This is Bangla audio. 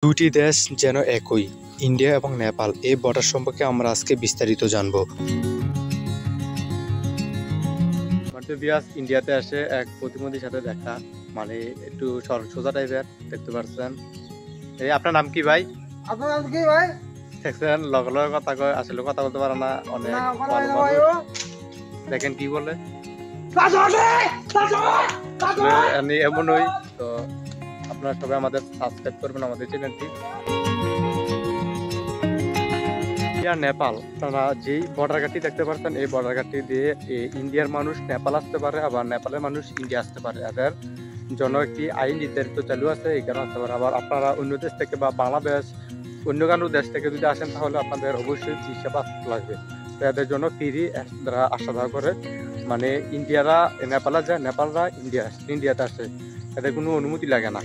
দুটি দেশ যেন একই, ইন্ডিয়া এবং নেপাল। এই বর্ডার সম্পর্কে আমরা আজকে বিস্তারিত জানব। ইন্ডিয়াতে আসে এক প্রতিনিধির সাথে দেখা, মানে একটু সোজা টাইপের দেখতে পাচ্ছেন। এই আপনার নাম কি ভাই? আপনার নাম কি ভাই? দেখছেন লগে লগে কথা কয়, আসলে কথা বলতে পারে না অনেক। দেখেন কি বলে, এমনই তো। আপনারা সবাই আমাদের সাবস্ক্রাইব করবেন আমাদের চ্যানেলটি। ইন্ডিয়া নেপাল, আপনারা যেই বর্ডার ঘাটটি দেখতে পাচ্ছেন, এই বর্ডার ঘাটটি দিয়ে ইন্ডিয়ার মানুষ নেপাল আসতে পারে, আবার নেপালের মানুষ ইন্ডিয়া আসতে পারে। এদের জন্য একটি আইন নির্ধারিত চালু আছে, এই কারণে আসতে পারে। আবার আপনারা অন্য দেশ থেকে বা বাংলাদেশ অন্য কোনো দেশ থেকে যদি আসেন, তাহলে আপনাদের অবশ্যই চিকিৎসা পাসপোর্ট লাগবে। তো এদের জন্য ফ্রি আসা যাওয়া করে, মানে ইন্ডিয়ারা নেপালে যায়, নেপালরা ইন্ডিয়াতে আসে, এদের কোনো অনুমতি লাগে না।